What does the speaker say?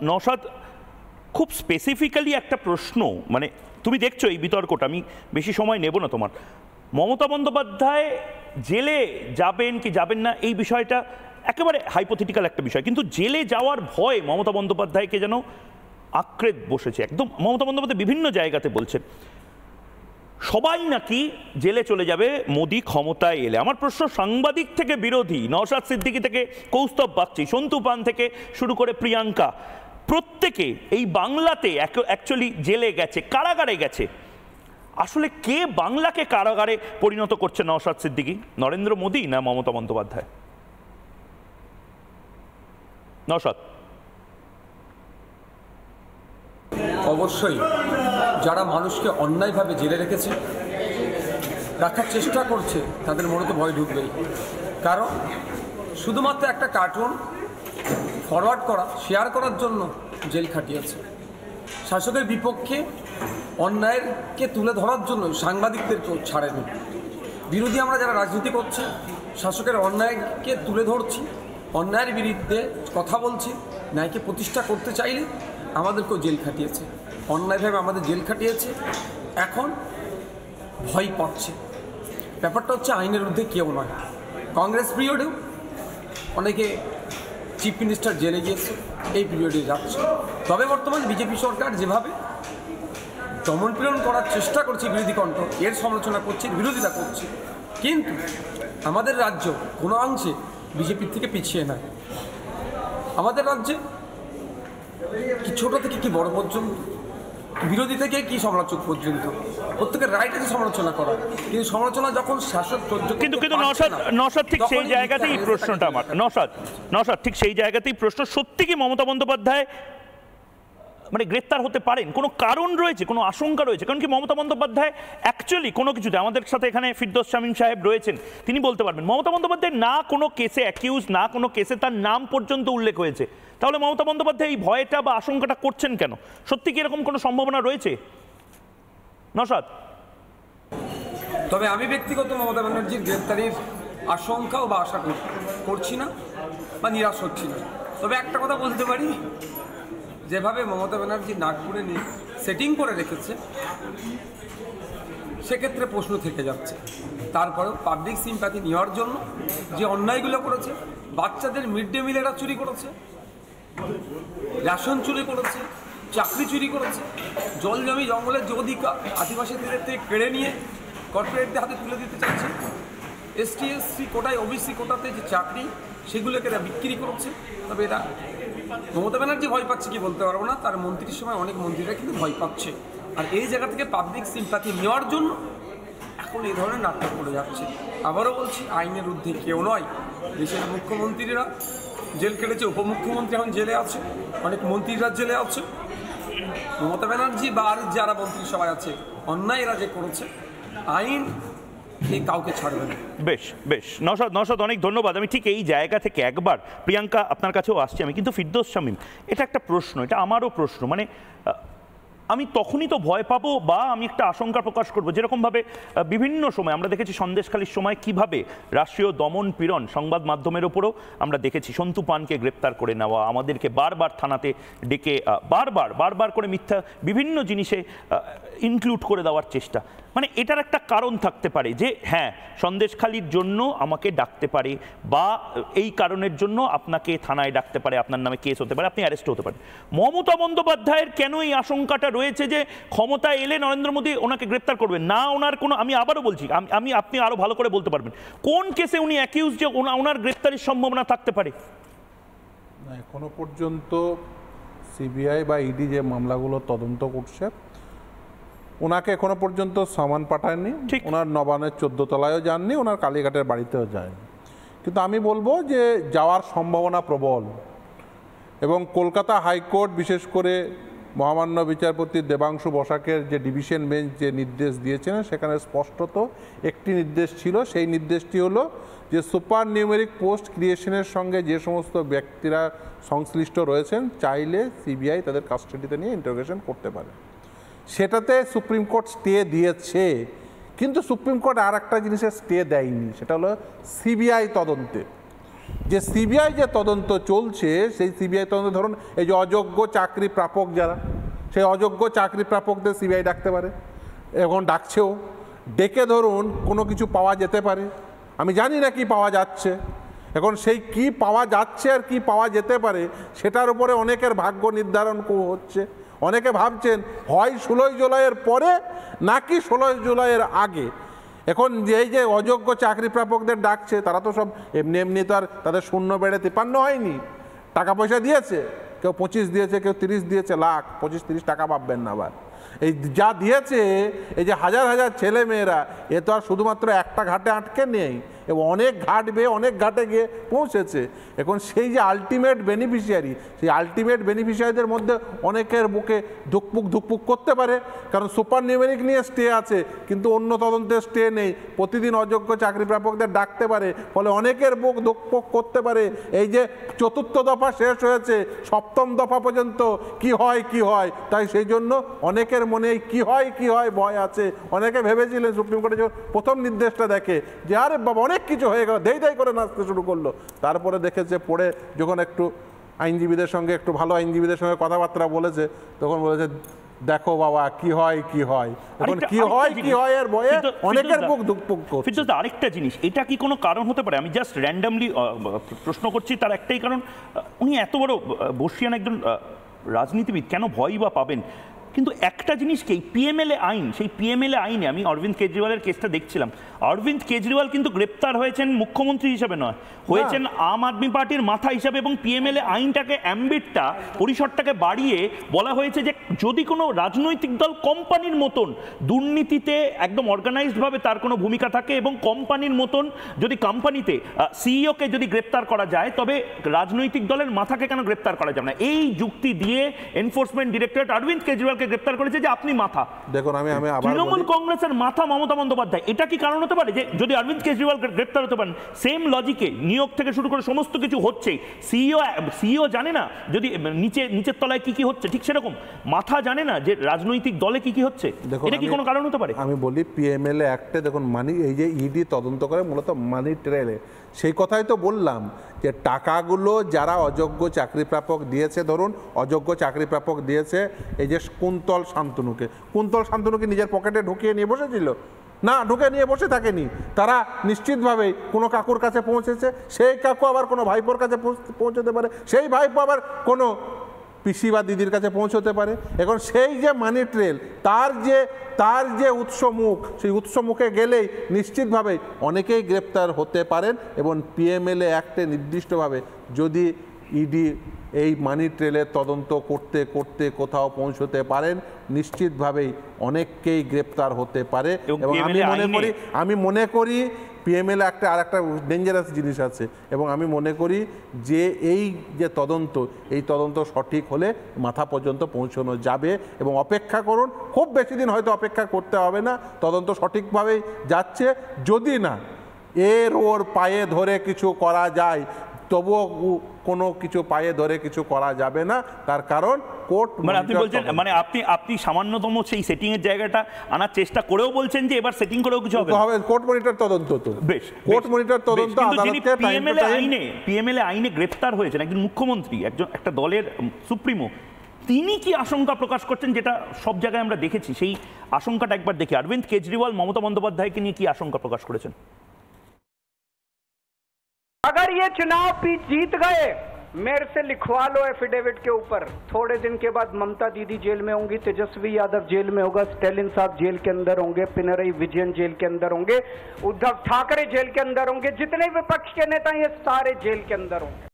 নওশাদ, খুব স্পেসিফিক্যালি একটা প্রশ্ন, মানে তুমি দেখছো এই বিতর্কটা, আমি বেশি সময় নেব না তোমার। মমতা বন্দ্যোপাধ্যায় জেলে যাবেন কি যাবেন না এই বিষয়টা একেবারে হাইপোথেটিক্যাল একটা বিষয়, কিন্তু জেলে যাওয়ার ভয় মমতা বন্দ্যোপাধ্যায়কে যেন আঁকড়ে বসেছে একদম। মমতা বন্দ্যোপাধ্যায় বিভিন্ন জায়গাতে বলছেন সবাই নাকি জেলে চলে যাবে মোদি ক্ষমতায় এলে। আমার প্রশ্ন, সাংবাদিক থেকে বিরোধী, নওশাদ সিদ্দিকী থেকে কৌস্তব বাগচি, সন্তু পান থেকে শুরু করে প্রিয়াঙ্কা, প্রত্যেকে এই বাংলাতে অ্যাকচুয়ালি জেলে গেছে, কারাগারে গেছে। আসলে কে বাংলাকে কারাগারে পরিণত করছে? নওশাদ সিদ্দিকী, নরেন্দ্র মোদী না মমতা বন্দ্যোপাধ্যায়? নওশাদ। অবশ্যই যারা মানুষকে অন্যায়ভাবে জেলে রেখেছে, রাখার চেষ্টা করছে, তাদের মনে তো ভয় ঢুকবেই। কারণ শুধুমাত্র একটা কার্টুন ফরওয়ার্ড করা, শেয়ার করার জন্য জেল খাটিয়েছে। শাসকের বিপক্ষে অন্যায়কে তুলে ধরার জন্য সাংবাদিকদেরকেও ছাড়েনি। বিরোধী আমরা যারা রাজনীতি করছি, শাসকের অন্যায়কে তুলে ধরছি, অন্যায়ের বিরুদ্ধে কথা বলছি, ন্যায়কে প্রতিষ্ঠা করতে চাইলে আমাদেরকেও জেল খাটিয়েছে, অন্যায়ভাবে আমাদের জেল খাটিয়েছে। এখন ভয় পাচ্ছে। ব্যাপারটা হচ্ছে আইনের ঊর্ধ্বে কেউ নয়। কংগ্রেস পিরিয়ডেও অনেকে চিফ মিনিস্টার জেলে গিয়েছে, এই পিরিয়ডে যাচ্ছে। তবে বর্তমান বিজেপি সরকার যেভাবে দমনপীড়ন করার চেষ্টা করছে, বিরোধী কণ্ঠ এর সমালোচনা করছে, বিরোধিতা করছে, কিন্তু আমাদের রাজ্য কোনো অংশে বিজেপির থেকে পিছিয়ে নয়। আমাদের রাজ্যে কি ছোট থেকে কি বড় পর্যন্ত, বিরোধী থেকে কি সমালোচক পর্যন্ত, প্রত্যেকের রাইট আছে সমালোচনা করা, কিন্তু সমালোচনা যখন শাসক কিন্তু নওশাদ ঠিক সেই জায়গাতেই প্রশ্নটা আমার, নওশাদ ঠিক সেই জায়গাতেই প্রশ্ন, সত্যি কি মমতা বন্দ্যোপাধ্যায় মানে গ্রেপ্তার হতে পারেন? কোনো কারণ রয়েছে, কোনো আশঙ্কা রয়েছে? কারণ কি মমতা বন্দ্যোপাধ্যায় অ্যাকচুয়ালি কোনো কিছুতে, আমাদের সাথে এখানে ফিরদৌস শামীম সাহেব রয়েছেন, তিনি বলতে পারবেন মমতা বন্দ্যোপাধ্যায় না কোনো কেসে অ্যাকিউজ, না কোনো কেসে তার নাম পর্যন্ত উল্লেখ হয়েছে। তাহলে মমতা বন্দ্যোপাধ্যায় এই ভয়টা বা আশঙ্কাটা করছেন কেন? সত্যি কি এরকম কোনো সম্ভাবনা রয়েছে নওশাদ? তবে আমি ব্যক্তিগত মমতা ব্যানার্জির গ্রেপ্তারির আশঙ্কাও বা আশা করছি না বা নিরাশ হচ্ছি না। তবে একটা কথা বলতে পারি, যেভাবে মমতা ব্যানার্জি নাগপুরে নিয়ে সেটিং করে রেখেছে, সেক্ষেত্রে প্রশ্ন থেকে যাচ্ছে। তারপরেও পাবলিক সিম্প্যাথি নেওয়ার জন্য যে অন্যায়গুলো করেছে, বাচ্চাদের মিড ডে মিল এরা চুরি করেছে, রেশন চুরি করেছে, চাকরি চুরি করেছে, জল জমি জঙ্গলের যে অধিকার আদিবাসীদের থেকে কেড়ে নিয়ে কর্পোরেটদের হাতে তুলে দিতে চাচ্ছে, এসটি এসসি কোটায় ওবিসি কোটাতে যে চাকরি, সেগুলোকে এরা বিক্রি করছে। তবে এরা, মমতা ব্যানার্জি ভয় পাচ্ছে কি বলতে পারবো না, তার মন্ত্রীর সময় অনেক মন্ত্রীরা কিন্তু ভয় পাচ্ছে। আর এই জায়গা থেকে পাবলিক সিম্প্যাথি নেওয়ার জন্য এখন এই ধরনের নাটক করে যাচ্ছে। আবারও বলছি, আইনের ঊর্ধ্বে কেউ নয়। দেশের মুখ্যমন্ত্রীরা জেল কেটেছে, উপমুখ্যমন্ত্রী এখন জেলে আছে, অনেক মন্ত্রীরা জেলে আছে। মমতা ব্যানার্জি বা আর যারা মন্ত্রী সবাই আছে, অন্যায় এরা যে করেছে, আইন কাউকে ছাড়বে না। বেশ বেশ নওশাদ, অনেক ধন্যবাদ। আমি ঠিক এই জায়গা থেকে একবার প্রিয়াঙ্কা আপনার কাছেও আসছি আমি, কিন্তু ফিরদৌস শামীম, এটা একটা প্রশ্ন, এটা আমারও প্রশ্ন, মানে আমি তখনই তো ভয় পাবো বা আমি একটা আশঙ্কা প্রকাশ করবো, যেরকমভাবে বিভিন্ন সময় আমরা দেখেছি সন্দেশখালির সময় কিভাবে রাষ্ট্রীয় দমন পীড়ন সংবাদ মাধ্যমের ওপরও আমরা দেখেছি, সন্তু পানকে গ্রেপ্তার করে নেওয়া, আমাদেরকে বারবার থানাতে ডেকে বারবার করে মিথ্যা বিভিন্ন জিনিসে ইনক্লুড করে দেওয়ার চেষ্টা। মানে এটার একটা কারণ থাকতে পারে যে হ্যাঁ, সন্দেশখালির জন্য আমাকে ডাকতে পারে বা এই কারণের জন্য আপনাকে থানায় ডাকতে পারে, আপনার নামে কেস হতে পারে, আপনি অ্যারেস্ট হতে পারেন। মমতা বন্দ্যোপাধ্যায়ের কেন এই আশঙ্কাটা রয়েছে যে ক্ষমতায় এলে নরেন্দ্র মোদী ওনাকে গ্রেপ্তার করবেন না? ওনার কোনো, আমি আবারও বলছি, আপনি আরো ভালো করে বলতে পারবেন কোন কেসে উনি অ্যাকিউজ যে ওনার গ্রেপ্তারের সম্ভাবনা থাকতে পারে? এখনো পর্যন্ত সিবিআই বা ইডি যে মামলাগুলো তদন্ত করছে, ওনাকে এখনো পর্যন্ত সামান পাঠায়নি, ওনার নবান্নের 14 তলায়ও যাননি, ওনার কালীঘাটের বাড়িতেও যায়নি। কিন্তু আমি বলবো যে যাওয়ার সম্ভাবনা প্রবল। এবং কলকাতা হাইকোর্ট বিশেষ করে মহামান্য বিচারপতি দেবাংশু বসাকের যে ডিভিশন বেঞ্চ যে নির্দেশ দিয়েছেন, সেখানে স্পষ্টত একটি নির্দেশ ছিল। সেই নির্দেশটি হলো যে সুপার নিউমেরিক পোস্ট ক্রিয়েশনের সঙ্গে যে সমস্ত ব্যক্তিরা সংশ্লিষ্ট রয়েছেন, চাইলে সিবিআই তাদের কাস্টাডিতে নিয়ে ইন্টারোগেশন করতে পারে। সেটাতে সুপ্রিম কোর্ট স্টে দিয়েছে, কিন্তু সুপ্রিম কোর্ট আর একটা জিনিসের স্টে দেয়নি, সেটা হলো সিবিআই তদন্তে। যে সিবিআই যে তদন্ত চলছে সেই সিবিআই তদন্ত ধরুন এই যে অযোগ্য চাকরি প্রাপক যারা, সেই অযোগ্য চাকরি প্রাপকদের সিবিআই ডাকতে পারে, এবং ডাকছেও। ডেকে ধরুন কোনো কিছু পাওয়া যেতে পারে, আমি জানি না কি পাওয়া যাচ্ছে, এখন সেই কি পাওয়া যাচ্ছে আর কি পাওয়া যেতে পারে সেটার উপরে অনেকের ভাগ্য নির্ধারণ হচ্ছে। অনেকে ভাবছেন হয় 16ই জুলাইয়ের পরে নাকি 16ই জুলাইয়ের আগে। এখন এই যে অযোগ্য চাকরি প্রাপকদের ডাকছে তারা তো সব এমনি এমনি তো আর তাদের শূন্য বেড়ে 53 হয়নি, টাকা পয়সা দিয়েছে, কেউ 25 দিয়েছে, কেউ 30 দিয়েছে, লাখ 25-30 টাকা পাবেন না। আবার এই যা দিয়েছে, এই যে হাজার হাজার ছেলে মেয়েরা, এ তো আর শুধুমাত্র একটা ঘাটে আটকে নেই, এবং অনেক ঘাট বেয়ে অনেক ঘাটে গিয়ে পৌঁছেছে। এখন সেই যে আলটিমেট বেনিফিশিয়ারি, সেই আলটিমেট বেনিফিশিয়ারিদের মধ্যে অনেকের বুকে ধুকপুক করতে পারে, কারণ সুপার নিউমেরিক নিয়ে স্টে আছে কিন্তু অন্য তদন্তের স্টে নেই। প্রতিদিন অযোগ্য চাকরি প্রাপকদের ডাকতে পারে, ফলে অনেকের বুক ধুকপুক করতে পারে। এই যে 4র্থ দফা শেষ হয়েছে, 7ম দফা পর্যন্ত কি হয়, তাই সেই জন্য অনেকের মনে কি হয় ভয় আছে। অনেকে ভেবেছিলেন সুপ্রিম কোর্টে যখন প্রথম নির্দেশটা দেখে যে আরে বাবা অনেক কিছু হয়ে গেল, দেই করে নাচতে শুরু করলো। তারপরে দেখেছে, পড়ে যখন একটু আইনজীবীদের সঙ্গে, একটু ভালো আইনজীবীদের সঙ্গে কথাবার্তা বলেছে, তখন বলেছে দেখো বাবা কি হয়। এখন কি হয় এর ভয়ে অনেকের বুক ধুকপুক করছে। ফিরদৌস, আরেকটা জিনিস, এটা কি কোনো কারণ হতে পারে? আমি জাস্ট র্যান্ডামলি প্রশ্ন করছি, তার একটাই কারণ, উনি এত বড় বর্ষিয়ান একজন রাজনীতিবিদ, কেন ভয় বা পাবেন? কিন্তু একটা জিনিসকেই পিএমএলএ আইন, সেই পিএমএলএ আইনে আমি অরবিন্দ কেজরিওয়ালের কেসটা দেখছিলাম, অরবিন্দ কেজরিওয়াল কিন্তু গ্রেপ্তার হয়েছেন মুখ্যমন্ত্রী হিসেবে নয়, হয়েছেন আম আদমি পার্টির মাথা হিসাবে। এবং পিএমএলএ আইনটাকে, অ্যাম্বিটটা, পরিসরটাকে বাড়িয়ে বলা হয়েছে যে যদি কোনো রাজনৈতিক দল কোম্পানির মতন দুর্নীতিতে একদম অর্গানাইজডভাবে তার কোনো ভূমিকা থাকে, এবং কোম্পানির মতন যদি কোম্পানিতে সিইওকে যদি গ্রেপ্তার করা যায়, তবে রাজনৈতিক দলের মাথাকে কেন গ্রেপ্তার করা যাবে না? এই যুক্তি দিয়ে এনফোর্সমেন্ট ডিরেক্টরেট অরবিন্দ কেজরিওয়াল গ্রেপ্তার করেছে যে আপনি মাথা। দেখুন, আমি তৃণমূল কংগ্রেসের মাথা মমতা বন্দ্যোপাধ্যায়। এটা কি কারণ হতে পারে যে যদি অরবিন্দ কেজরিওয়াল গ্রেপ্তার হতে পারেন, সেম লজিকে নিয়োগ থেকে শুরু করে সমস্ত কিছু হচ্ছে, সিইও জানে না যদি নিচের তলায় কি হচ্ছে, ঠিক সেরকম মাথা জানে না যে রাজনৈতিক দলে কি হচ্ছে? এটা কি কোনো কারণ হতে পারে? আমি বলি পিএমএলএ অ্যাক্টে দেখুন, মানি, এই যে ইডি তদন্ত করে মূলত মানি ট্রেলে, সেই কথাই তো বললাম যে টাকাগুলো যারা অযোগ্য চাকরি প্রাপক দিয়েছে, ধরুন অযোগ্য চাকরি প্রাপক দিয়েছে এই যে কুন্তল শান্তনুকে নিজের পকেটে ঢুকিয়ে নিয়ে বসেছিল না, ঢুকে নিয়ে বসে থাকেনি, তারা নিশ্চিতভাবে কোনো কাকুর কাছে পৌঁছেছে, সেই কাকু আবার কোনো ভাইপোর কাছে পৌঁছতে পারে, সেই ভাইপো আবার কোনো পিসি বা দিদির কাছে পৌঁছতে পারে। এখন সেই যে মানি ট্রেল, তার যে উৎসমুখ, সেই উৎসমুখে গেলেই নিশ্চিতভাবে অনেকেই গ্রেপ্তার হতে পারেন। এবং পিএমএলএ অ্যাক্টে নির্দিষ্টভাবে যদি ইডি এই মানি ট্রেলের তদন্ত করতে করতে কোথাও পৌঁছতে পারেন, নিশ্চিতভাবেই অনেককেই গ্রেপ্তার হতে পারে। এবং আমি মনে করি পিএমএলএ একটা আর একটা ডেঞ্জারাস জিনিস আছে, এবং আমি মনে করি যে এই যে তদন্ত, এই তদন্ত সঠিক হলে মাথা পর্যন্ত পৌঁছানো যাবে। এবং অপেক্ষা করুন, খুব বেশি দিন হয়তো অপেক্ষা করতে হবে না, তদন্ত সঠিকভাবেই যাচ্ছে। যদি না ওর পায়ে ধরে কিছু করা যায়, তবুও কোনো কিছু পায়ে ধরে কিছু করা যাবে না, তার কারণ কোর্ট। মানে আপনি বলছেন, মানে আপনি সামান্যতম সেই সেটিং এর জায়গাটা আনার চেষ্টা করেও বলছেন যে এবার সেটিং করেও কিছু হবে। কোর্ট মনিটর তদন্ত তো বেশ, কোর্ট মনিটর তদন্ত আদালতে পিএমএলএ আইনে গ্রেফতার হয়েছেন একজন মুখ্যমন্ত্রী, একটা দলের সুপ্রিমো, তিনি কি আশঙ্কা প্রকাশ করছেন, যেটা সব জায়গায় আমরা দেখেছি, সেই আশঙ্কাটা একবার দেখি। অরবিন্দ কেজরিওয়াল মমতা বন্দ্যোপাধ্যায়কে নিয়ে কি আশঙ্কা প্রকাশ করেছেন? अगर ये चुनाव जीत गए, मेरे से लिखवा लो एफिडेविट के ऊपर, थोड़े दिन के बाद ममता दीदी जेल में होंगी, तेजस्वी यादव जेल में होगा, स्टालिन साहब जेल के अंदर होंगे, पिनरई विजयन जेल के अंदर होंगे, उद्धव ठाकरे जेल के अंदर होंगे, जितने विपक्ष के नेता ये सारे जेल के अंदर होंगे।